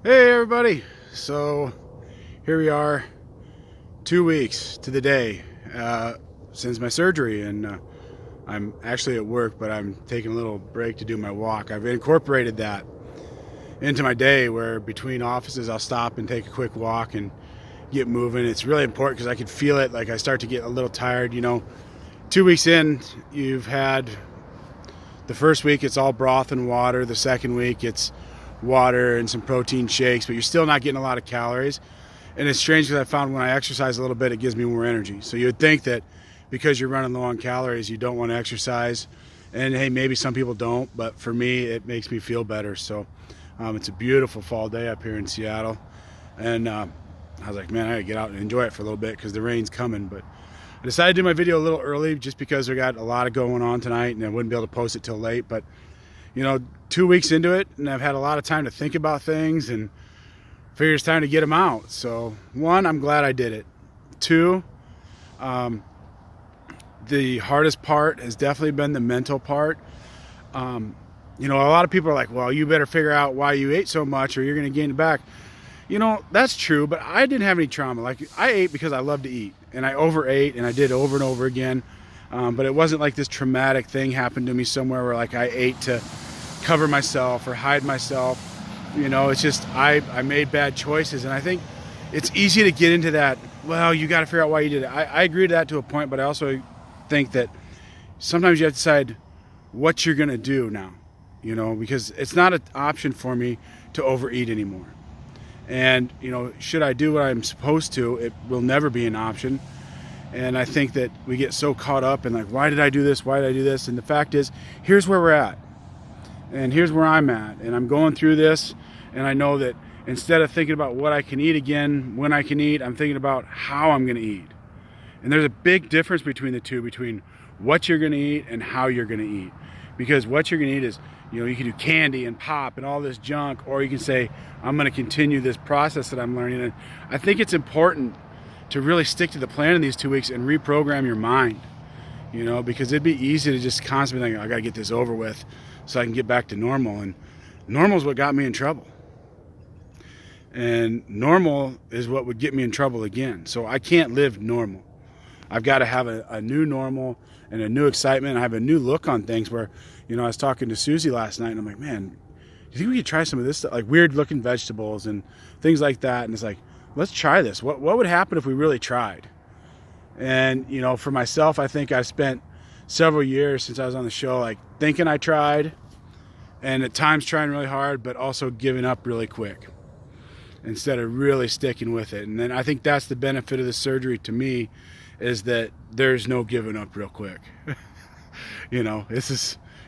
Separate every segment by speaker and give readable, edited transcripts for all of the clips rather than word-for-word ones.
Speaker 1: Hey everybody! So here we are, 2 weeks to the day since my surgery, and I'm actually at work, but I'm taking a little break to do my walk. I've incorporated that into my day where between offices I'll stop and take a quick walk and get moving. It's really important because I can feel it, like I start to get a little tired. 2 weeks in, you've had the first week it's all broth and water, the second week it's water and some protein shakes, but you're still not getting a lot of calories. And it's strange because I found when I exercise a little bit, it gives me more energy. So you would think that because you're running low on calories, you don't want to exercise. And hey, maybe some people don't, but for me, it makes me feel better. So it's a beautiful fall day up here in Seattle. And I was like, man, I gotta get out and enjoy it for a little bit because the rain's coming. But I decided to do my video a little early just because we got a lot of going on tonight and I wouldn't be able to post it till late. But 2 weeks into it, and I've had a lot of time to think about things and figure it's time to get them out. So one, I'm glad I did it. Two, the hardest part has definitely been the mental part. A lot of people are like, well, you better figure out why you ate so much or you're going to gain it back. That's true, but I didn't have any trauma. Like, I ate because I love to eat, and I overate, and I did over and over again. But it wasn't like this traumatic thing happened to me somewhere where like I ate to cover myself or hide myself. It's just I made bad choices, and I think it's easy to get into that, well, you got to figure out why you did it. I agree to that to a point, but I also think that sometimes you have to decide what you're going to do now, because it's not an option for me to overeat anymore. And, should I do what I'm supposed to, it will never be an option. And I think that we get so caught up in like, why did I do this? Why did I do this? And the fact is, here's where we're at. And here's where I'm at. And I'm going through this. And I know that instead of thinking about what I can eat again, when I can eat, I'm thinking about how I'm going to eat. And there's a big difference between the two, between what you're going to eat and how you're going to eat. Because what you're going to eat is, you can do candy and pop and all this junk, or you can say, I'm going to continue this process that I'm learning. And I think it's important to really stick to the plan in these 2 weeks and reprogram your mind, because it'd be easy to just constantly think, I got to get this over with so I can get back to normal. And normal is what got me in trouble. And normal is what would get me in trouble again. So I can't live normal. I've got to have a new normal and a new excitement. I have a new look on things where, I was talking to Susie last night and I'm like, man, do you think we could try some of this stuff, like weird looking vegetables and things like that? And it's like, let's try this. What would happen if we really tried? And, for myself, I think I've spent several years since I was on the show, like thinking I tried and at times trying really hard, but also giving up really quick instead of really sticking with it. And then I think that's the benefit of the surgery to me, is that there's no giving up real quick.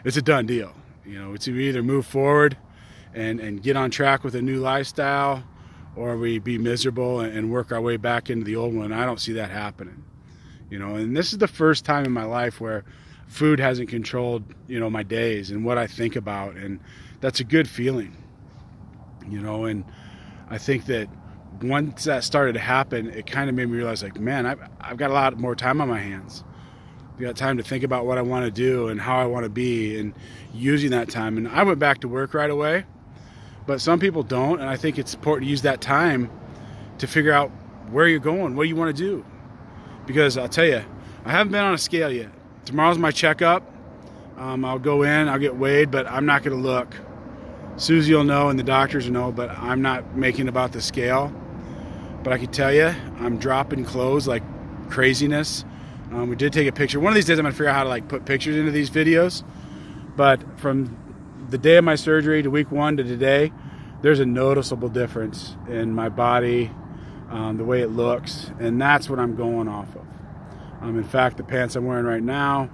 Speaker 1: It's a done deal. It's we either move forward and get on track with a new lifestyle, or we be miserable and work our way back into the old one. I don't see that happening. And this is the first time in my life where food hasn't controlled, my days and what I think about. And that's a good feeling, and I think that once that started to happen, it kind of made me realize, like, man, I've got a lot more time on my hands. I've got time to think about what I want to do and how I want to be, and using that time. And I went back to work right away, but some people don't. And I think it's important to use that time to figure out where you're going, what you want to do. Because I'll tell you, I haven't been on a scale yet. Tomorrow's my checkup. I'll go in, I'll get weighed, but I'm not going to look. Susie will know and the doctors will know, but I'm not making about the scale. But I can tell you, I'm dropping clothes like craziness. We did take a picture. One of these days I'm going to figure out how to put pictures into these videos. But from the day of my surgery to week 1 to today, there's a noticeable difference in my body, the way it looks. And that's what I'm going off of. In fact, the pants I'm wearing right now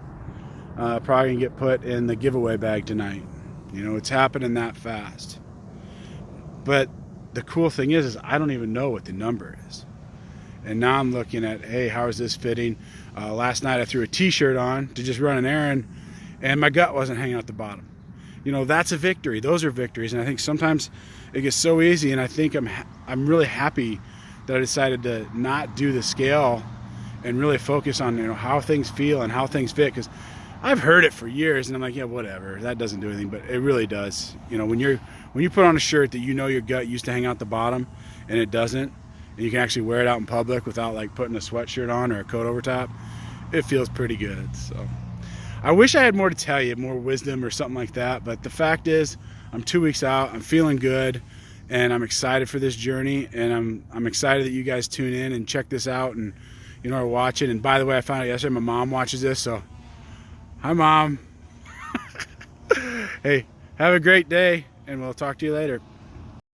Speaker 1: probably going to get put in the giveaway bag tonight. It's happening that fast. But the cool thing is I don't even know what the number is. And now I'm looking at, hey, how is this fitting? Last night I threw a t-shirt on to just run an errand, and my gut wasn't hanging out the bottom. That's a victory. Those are victories. And I think sometimes it gets so easy, and I think I'm really happy that I decided to not do the scale and really focus on how things feel and how things fit. Because I've heard it for years, and I'm like, yeah, whatever. That doesn't do anything, but it really does. You know, when you put on a shirt that you know your gut used to hang out the bottom, and it doesn't, and you can actually wear it out in public without like putting a sweatshirt on or a coat over top, it feels pretty good. So I wish I had more to tell you, more wisdom or something like that, but the fact is, I'm 2 weeks out. I'm feeling good, and I'm excited for this journey, and I'm excited that you guys tune in and check this out, and you know, are watching. And by the way, I found out yesterday my mom watches this, so hi, Mom. Hey, have a great day, and we'll talk to you later.